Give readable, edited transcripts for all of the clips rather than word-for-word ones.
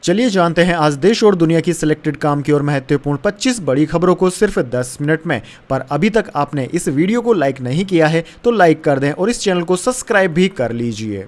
चलिए जानते हैं आज देश और दुनिया की सिलेक्टेड काम की और महत्वपूर्ण 25 बड़ी खबरों को सिर्फ 10 मिनट में। पर अभी तक आपने इस वीडियो को लाइक नहीं किया है तो लाइक कर दें और इस चैनल को सब्सक्राइब भी कर लीजिए।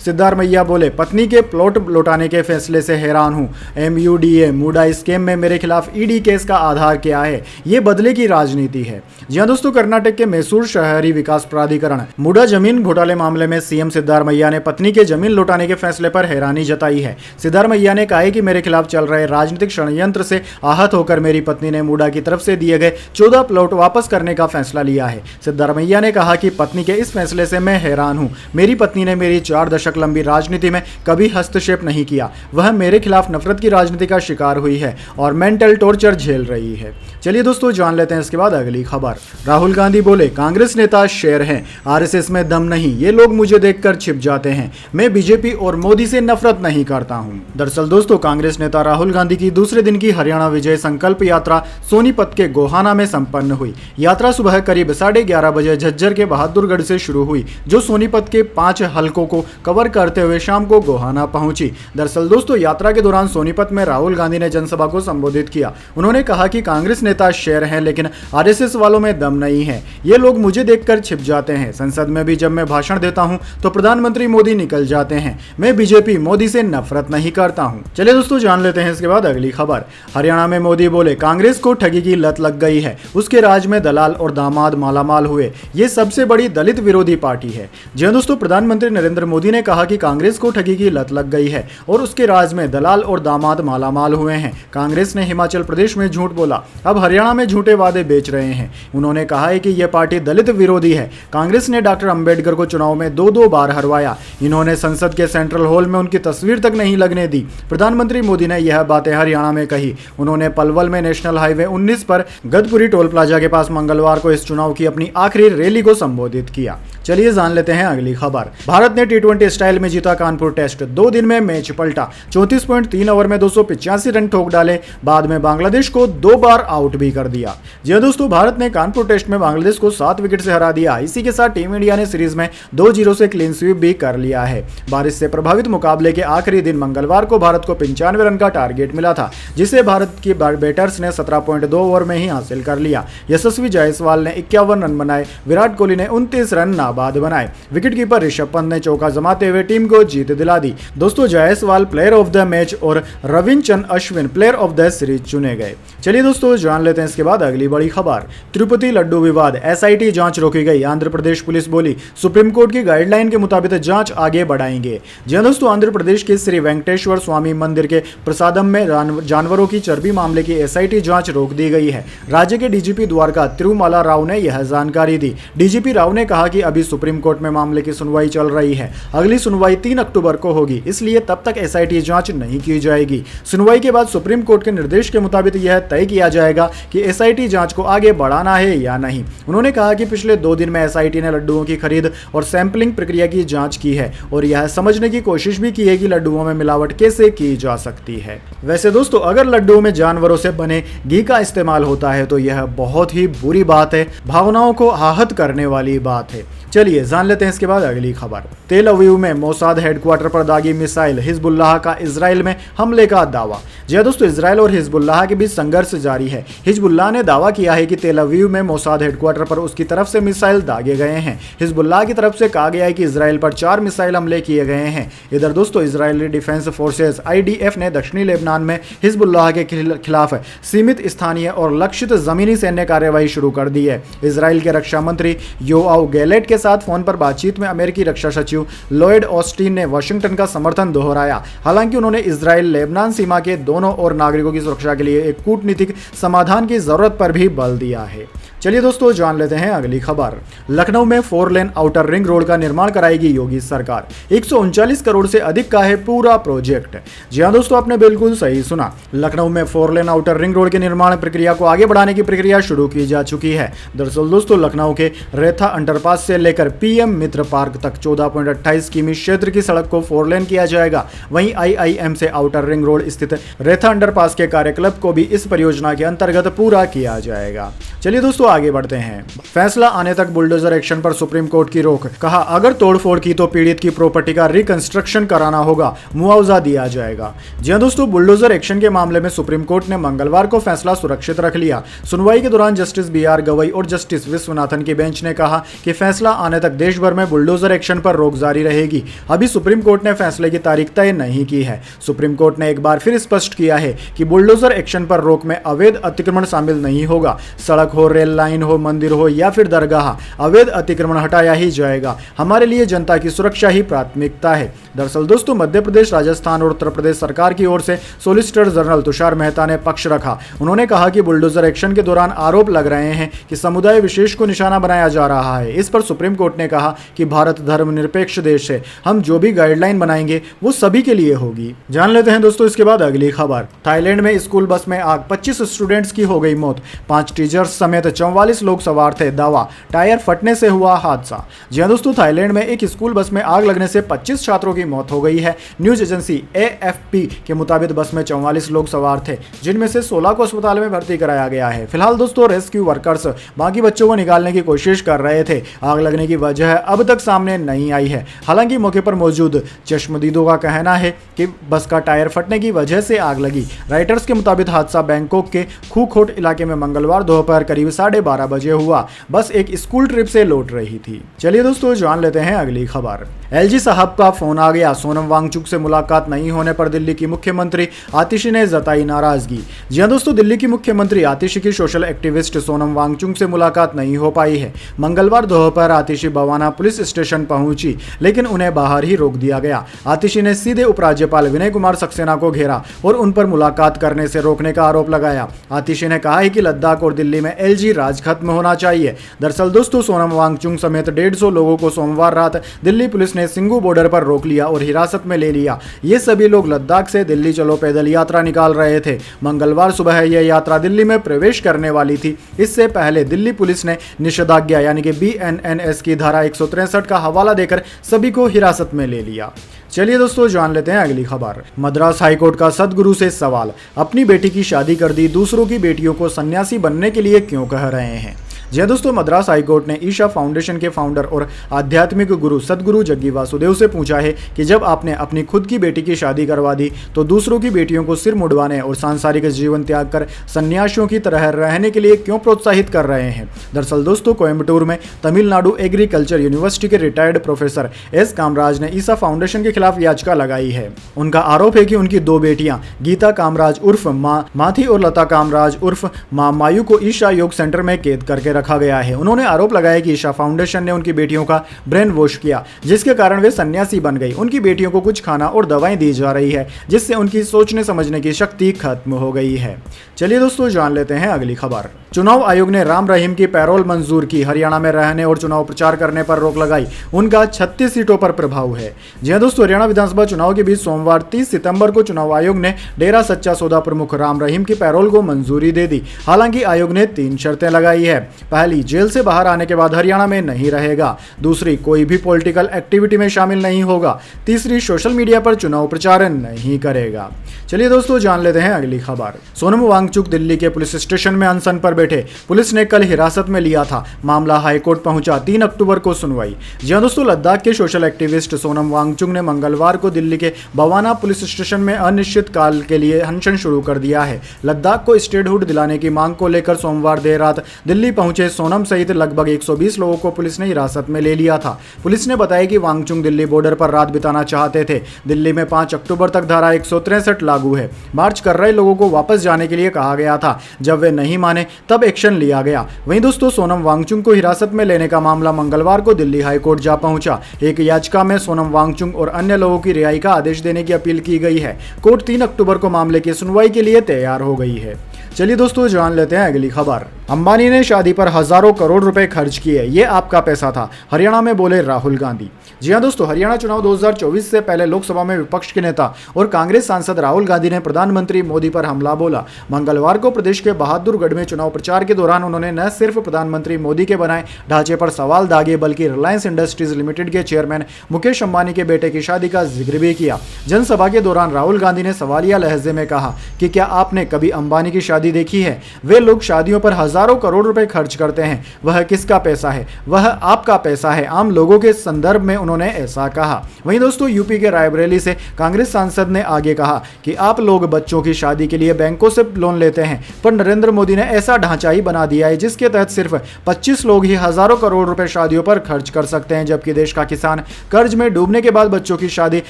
सिद्धारमैया बोले, पत्नी के प्लॉट लौटाने के फैसले से हैरान हूं। MUDA मुडा स्कैम में मेरे खिलाफ ईडी केस का आधार क्या है? ये बदले की राजनीति है। जी हां दोस्तों, कर्नाटक के मैसूर शहरी विकास प्राधिकरण मुडा जमीन घोटाले मामले में सीएम सिद्धारमैया ने पत्नी के जमीन लौटाने के फैसले पर हैरानी जताई है। सिद्धारमैया ने कहा है कि मेरे खिलाफ चल रहे राजनीतिक षड्यंत्र से आहत होकर मेरी पत्नी ने मुडा की तरफ से दिए गए 14 प्लॉट वापस करने का फैसला लिया है। सिद्धारमैया ने कहा कि पत्नी के इस फैसले से मैं हैरान हूं। मेरी पत्नी ने मेरी 4 दशक लंबी राजनीति में कभी हस्तक्षेप नहीं किया। वह मेरे खिलाफ नफरत की राजनीति का शिकार हुई है और मेंटल टॉर्चर झेल रही है। चलिए दोस्तों जान लेते हैं इसके बाद अगली खबर। राहुल गांधी बोले, कांग्रेस नेता शेर हैं, आरएसएस में दम नहीं। ये लोग मुझे देखकर छिप जाते हैं। मैं बीजेपी और मोदी से नफरत नहीं करता हूं। दरअसल दोस्तों, कांग्रेस नेता राहुल गांधी की दूसरे दिन की हरियाणा विजय संकल्प यात्रा सोनीपत के गोहाना में संपन्न हुई। यात्रा सुबह करीब 11:30 बजे झज्जर के बहादुरगढ़ से शुरू हुई, जो सोनीपत के 5 हलकों को कवर करते हुए शाम को गोहाना पहुंची। दरअसल दोस्तों, यात्रा के दौरान सोनीपत में राहुल गांधी ने जनसभा को संबोधित किया। उन्होंने कहा कि कांग्रेस नेता शेर हैं, लेकिन आरएसएस वालों में दम नहीं है। ये लोग मुझे देखकर छिप जाते हैं। संसद में भी जब मैं भाषण देता हूं तो प्रधानमंत्री मोदी निकल जाते हैं। मैं बीजेपी मोदी से नफरत नहीं करता हूं। चलिए दोस्तों जान लेते हैं इसके बाद अगली खबर। हरियाणा में मोदी बोले, कांग्रेस को ठगी की लत लग गई है। उसके राज में दलाल और दामाद मालामाल हुए। ये सबसे बड़ी दलित विरोधी पार्टी है। जी हां दोस्तों, प्रधानमंत्री नरेंद्र मोदी ने कहा कि कांग्रेस को ठगी की लत लग गई है और उसके राज में दलाल और दामाद मालामाल हुए हैं। कांग्रेस ने हिमाचल प्रदेश में झूठ बोला, अब हरियाणा में झूठे वादे बेच रहे हैं। उन्होंने कहा है कि यह पार्टी दलित विरोधी है। कांग्रेस ने डॉक्टर अंबेडकर को चुनाव में 2 बार हरवाया। इन्होंने संसद के सेंट्रल हॉल में उनकी तस्वीर तक नहीं लगने दी। प्रधानमंत्री मोदी ने यह बातें हरियाणा में कही। उन्होंने पलवल में नेशनल हाईवे 19 पर गदपुरी टोल प्लाजा के पास मंगलवार को इस चुनाव की अपनी आखिरी रैली को संबोधित किया। चलिए जान लेते हैं अगली खबर। भारत ने T20 स्टाइल में जीता कानपुर टेस्ट। 2 दिन में मैच पलटा। 34.3 ओवर में 285 रन ठोक डाले। बाद में बांग्लादेश को 2 बार आउट भी कर दिया। जी दोस्तों, भारत ने कानपुर टेस्ट में बांग्लादेश को 7 विकेट से हरा दिया। इसी के साथ टीम इंडिया ने सीरीज में 2-0 से क्लीन स्वीप भी कर लिया है। बारिश से प्रभावित मुकाबले के आखिरी दिन मंगलवार को भारत को 95 रन का टारगेट मिला था, जिसे भारत के बैटर्स ने 17.2 ओवर में ही हासिल कर लिया। यशस्वी जायसवाल ने 51 रन बनाए। विराट कोहली ने 29 रन नाबाद बनाए। विकेटकीपर ऋषभ पंत ने चौका जमाते हुए टीम को जीत दिला दी। दोस्तों, Jaiswal player of the match और Ravichandran Ashwin player of the series चुने गए। चलिए दोस्तों जान लेते हैं इसके बाद अगली बड़ी खबर। तिरुपति लड्डू विवाद, SIT जांच रोकी गई। आंध्र प्रदेश पुलिस बोली, सुप्रीम कोर्ट की गाइडलाइन के मुताबिक जांच आगे बढ़ाएंगे। जी हां दोस्तों, आंध्र प्रदेश के श्री वेंकटेश्वर स्वामी मंदिर के प्रसादम में जानवरों की चर्बी मामले की SIT जांच रोक दी गई है। राज्य के DGP द्वारका तिरुमाला राव ने यह जानकारी दी। DGP राव ने कहा कि अभी सुप्रीम कोर्ट में मामले की सुनवाई चल रही है। अगली सुनवाई 3 अक्टूबर को होगी, इसलिए तब तक SIT जांच नहीं की जाएगी। सुनवाई के बाद सुप्रीम कोर्ट के निर्देश के मुताबिक यह तय किया जाएगा कि SIT जांच को आगे बढ़ाना है या नहीं। उन्होंने कहा कि पिछले 2 दिन में SIT ने लड्डुओं की खरीद और सैंपलिंग प्रक्रिया की जांच की है और यह समझने की कोशिश भी की है कि लड्डुओं में मिलावट कैसे की जा सकती है। वैसे दोस्तों, अगर लड्डुओं में जानवरों से बने घी का इस्तेमाल होता है तो यह बहुत ही बुरी बात है, भावनाओं को आहत करने वाली बात है। चलिए जान लेते हैं इसके बाद अगली खबर। तेल अवीव में मोसाद हेडक्वार्टर पर दागी मिसाइल, हिजबुल्लाह का इजराइल में हमले का दावा। जी हां दोस्तों, इजराइल और हिजबुल्लाह के बीच संघर्ष जारी है। हिजबुल्लाह ने दावा किया है कि तेल अवीव में मोसाद हेडक्वार्टर पर उसकी तरफ से मिसाइल दागे गए हैं। हिजबुल्लाह की तरफ से कहा गया है कि इजराइल पर 4 मिसाइल हमले किए गए हैं। इधर दोस्तों, इजरायली डिफेंस फोर्सेस IDF ने दक्षिणी लेबनान में हिजबुल्लाह के खिलाफ सीमित स्थानीय और लक्षित जमीनी सैन्य कार्रवाई शुरू कर दी है। इजराइल के रक्षा मंत्री योआव गैलेट के साथ फोन पर बातचीत में अमेरिकी रक्षा सचिव लॉयड ऑस्टिन ने वाशिंगटन का समर्थन दोहराया। हालांकि उन्होंने इजराइल लेबनान सीमा के दोनों ओर नागरिकों की सुरक्षा के लिए एक कूटनीतिक समाधान की जरूरत पर भी बल दिया है। चलिए दोस्तों जान लेते हैं अगली खबर। लखनऊ में 4 लेन आउटर रिंग रोड का निर्माण कराएगी योगी सरकार। 139 करोड़ से अधिक का है पूरा प्रोजेक्ट। जी हां दोस्तों, आपने बिल्कुल सही सुना। लखनऊ में 4 लेन आउटर रिंग रोड के निर्माण प्रक्रिया को आगे बढ़ाने की प्रक्रिया शुरू की जा चुकी है। दरअसल दोस्तों, लखनऊ के रेथा अंडरपास से लेकर PM मित्र पार्क तक 14.28 किमी क्षेत्र की सड़क को 4 लेन किया जाएगा। वहीं IIM से आउटर रिंग रोड स्थित रेथा अंडरपास के कार्यकल्प को भी इस परियोजना के अंतर्गत पूरा किया जाएगा। चलिए दोस्तों, आगे बढ़ते हैं। फैसला आने तक बुलडोजर एक्शन पर सुप्रीम कोर्ट की रोक। कहा, अगर तोड़फोड़ की तो पीड़ित की प्रॉपर्टी का रिकंस्ट्रक्शन कराना होगा, मुआवजा दिया जाएगा। जी हां दोस्तों, बुलडोजर एक्शन के मामले में सुप्रीम कोर्ट ने मंगलवार को फैसला सुरक्षित रख लिया। सुनवाई के दौरान जस्टिस BR गवई और जस्टिस विश्वनाथन की बेंच ने कहा कि फैसला आने तक देश भर में बुलडोजर एक्शन पर रोक जारी रहेगी। अभी सुप्रीम कोर्ट ने फैसले की तारीख तय नहीं की है। सुप्रीम कोर्ट ने एक बार फिर स्पष्ट किया है कि बुलडोजर एक्शन पर रोक में अवैध अतिक्रमण शामिल नहीं होगा। सड़क हो, रेल लाइन हो, मंदिर हो या फिर दरगाह, अवैध अतिक्रमण हटाया ही जाएगा। हमारे लिए जनता की सुरक्षा ही प्राथमिकता है। दरअसल दोस्तों, मध्य प्रदेश, राजस्थान और उत्तर प्रदेश सरकार की ओर से सॉलिसिटर जनरल तुषार मेहता ने पक्ष रखा। उन्होंने कहा कि बुलडोजर एक्शन के दौरान आरोप लग रहे हैं कि समुदाय विशेष को निशाना बनाया जा रहा है। इस पर सुप्रीम कोर्ट ने कहा कि भारत धर्मनिरपेक्ष देश है, हम जो भी गाइडलाइन बनाएंगे वो सभी के लिए होगी। जान लेते हैं दोस्तों इसके बाद अगली खबर। थाईलैंड में स्कूल बस में आग, 25 स्टूडेंट्स की हो गई मौत, 5 टीचर्स समेत 44 लोग सवार थे। दावा, टायर फटने से हुआ हादसा। जी हां दोस्तों, थाईलैंड में एक स्कूल बस में आग लगने से 25 छात्रों की मौत हो गई है। न्यूज एजेंसी AFP के मुताबिक बस में 44 लोग सवार थे, जिनमें से 16 को अस्पताल में भर्ती कराया गया है। फिलहाल दोस्तों, रेस्क्यू वर्कर्स बाकी बच्चों को निकालने की कोशिश कर रहे थे। आग लगने की वजह अब तक सामने नहीं आई है। हालांकि मौके पर मौजूद चश्मदीदों का कहना है कि बस का टायर फटने की वजह से आग लगी। राइटर्स के मुताबिक हादसा बैंकॉक के खूखोट इलाके में मंगलवार दोपहर करीब 12:30 बजे हुआ। बस एक स्कूल ट्रिप से लौट रही थी। चलिए दोस्तों, जान लेते हैं अगली खबर। LG साहब का फोन आ गया। सोनम वांगचुक से मुलाकात नहीं होने पर दिल्ली की मुख्यमंत्री आतिशी ने जताई नाराजगी। जी हां दोस्तों, दिल्ली की मुख्यमंत्री आतिशी की सोशल एक्टिविस्ट सोनम वांगचुक से मुलाकात नहीं हो पाई है। मंगलवार दोपहर आतिशी बवाना पुलिस स्टेशन पहुंची, लेकिन उन्हें बाहर ही रोक दिया गया। आतिशी ने सीधे उपराज्यपाल विनय कुमार सक्सेना को घेरा और उन पर मुलाकात करने से रोकने का आरोप लगाया। आतिशी ने कहा है कि लद्दाख और दिल्ली में LG राज खत्म होना चाहिए। दरअसल दोस्तों, सोनम वांगचुक समेत 150 लोगों को सोमवार रात दिल्ली पुलिस ने सिंगू बॉर्डर पर रोक लिया और हिरासत में ले लिया। ये सभी लोग लद्दाख से दिल्ली चलो पैदल यात्रा निकाल रहे थे। मंगलवार सुबह यह यात्रा दिल्ली में प्रवेश करने वाली थी। इससे पहले दिल्ली पुलिस ने निषेधाज्ञा यानी कि BNNS की धारा 163 का हवाला देकर सभी को हिरासत में ले लिया। चलिए दोस्तों, जान लेते हैं अगली खबर। मद्रास हाईकोर्ट का सदगुरु से सवाल। अपनी बेटी की शादी कर दी, दूसरों की बेटियों को सन्यासी बनने के लिए क्यों कह रहे हैं? जी हां दोस्तों, मद्रास हाईकोर्ट ने ईशा फाउंडेशन के फाउंडर और आध्यात्मिक गुरु सदगुरु जग्गी वासुदेव से पूछा है कि जब आपने अपनी खुद की बेटी की शादी करवा दी तो दूसरों की बेटियों को सिर मुड़वाने और सांसारिक जीवन त्याग कर सन्यासियों की तरह रहने के लिए क्यों प्रोत्साहित कर रहे हैं? दरअसल दोस्तों, कोयम्बटूर में तमिलनाडु एग्रीकल्चर यूनिवर्सिटी के रिटायर्ड प्रोफेसर S कामराज ने ईशा फाउंडेशन के खिलाफ याचिका लगाई है। उनका आरोप है कि उनकी 2 बेटियां गीता कामराज उर्फ माँ माथी और लता कामराज उर्फ माँ मायू को ईशा योग सेंटर में कैद करके रखा गया है। उन्होंने आरोप लगाया कि ईशा फाउंडेशन ने उनकी बेटियों का ब्रेन वॉश किया, जिसके कारण वे सन्यासी बन गई। उनकी बेटियों को कुछ खाना और दवाएं दी जा रही है, जिससे उनकी सोचने समझने की शक्ति खत्म हो गई है। चलिए दोस्तों, जान लेते हैं अगली खबर। चुनाव आयोग ने राम रहीम की पैरोल मंजूर की। हरियाणा में रहने और चुनाव प्रचार करने पर रोक लगाई। उनका 36 सीटों पर प्रभाव है। जी हां दोस्तों, हरियाणा विधानसभा चुनाव के बीच सोमवार 30 सितंबर को चुनाव आयोग ने डेरा सच्चा सौदा प्रमुख राम रहीम की पैरोल को मंजूरी दे दी। हालांकि आयोग ने 3 शर्तें लगाई है। पहली, जेल से बाहर आने के बाद हरियाणा में नहीं रहेगा। दूसरी, कोई भी पॉलिटिकल एक्टिविटी में शामिल नहीं होगा। तीसरी, सोशल मीडिया पर चुनाव प्रचार नहीं करेगा। चलिए दोस्तों, जान लेते हैं अगली खबर। सोनम वांगचुक दिल्ली के पुलिस स्टेशन में अनशन पर बैठे। पुलिस ने कल हिरासत में लिया था। मामला हाईकोर्ट पहुंचा। 3 अक्टूबर को सुनवाई। जी हां दोस्तों, लद्दाख के सोशल एक्टिविस्ट सोनम वांगचुक ने मंगलवार को दिल्ली के बवाना पुलिस स्टेशन में अनिश्चित काल के लिए अनशन शुरू कर दिया है। लद्दाख को स्टेटहुड दिलाने की मांग को लेकर सोमवार देर रात दिल्ली पहुंचे सोनम सहित लगभग 120 लोगों को पुलिस ने हिरासत में ले लिया था। पुलिस ने बताया कि वांगचुक दिल्ली बॉर्डर पर रात बिताना चाहते थे। दिल्ली में 5 अक्टूबर तक धारा 163 लागू है। मार्च कर रहे लोगों को वापस जाने के लिए कहा गया था। जब वे नहीं माने तब एक्शन लिया गया। वहीं दोस्तों, सोनम वांगचुक को हिरासत में लेने का मामला मंगलवार को दिल्ली हाईकोर्ट जा पहुंचा। एक याचिका में सोनम वांगचुक और अन्य लोगों की रिहाई का आदेश देने की अपील की गई है। कोर्ट 3 अक्टूबर को मामले की सुनवाई के लिए तैयार हो गई है। चलिए दोस्तों, जान लेते हैं अगली खबर। अंबानी ने शादी पर हजारों करोड़ रुपए खर्च किए, ये आपका पैसा था, हरियाणा में बोले राहुल गांधी। जी हां दोस्तों, हरियाणा चुनाव 2024 से पहले लोकसभा में विपक्ष के नेता और कांग्रेस सांसद राहुल गांधी ने प्रधानमंत्री मोदी पर हमला बोला। मंगलवार को प्रदेश के बहादुरगढ़ में चुनाव प्रचार के दौरान उन्होंने न सिर्फ प्रधानमंत्री मोदी के बनाए ढांचे पर सवाल दागे, बल्कि रिलायंस इंडस्ट्रीज लिमिटेड के चेयरमैन मुकेश अंबानी के बेटे की शादी का जिक्र भी किया। जनसभा के दौरान राहुल गांधी ने सवालिया लहजे में कहा कि क्या आपने कभी अंबानी की शादी शादी देखी है। वे लोग शादियों पर हजारों करोड़ रुपए खर्च करते हैं। वह किसका पैसा है? वह आपका पैसा है। आम लोगों के संदर्भ में उन्होंने ऐसा कहा। वहीं दोस्तों यूपी के रायबरेली से कांग्रेस सांसद ने आगे कहा कि आप लोग बच्चों की शादी के लिए बैंकों से लोन लेते हैं, पर नरेंद्र मोदी ने ऐसा ढांचा ही बना दिया है जिसके तहत सिर्फ 25 लोग ही हजारों करोड़ रुपए शादियों पर खर्च कर सकते हैं, जबकि देश का किसान कर्ज में डूबने के बाद बच्चों की शादी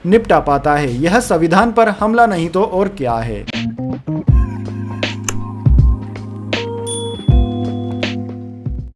निपटा पाता है। यह संविधान पर हमला नहीं तो और क्या है।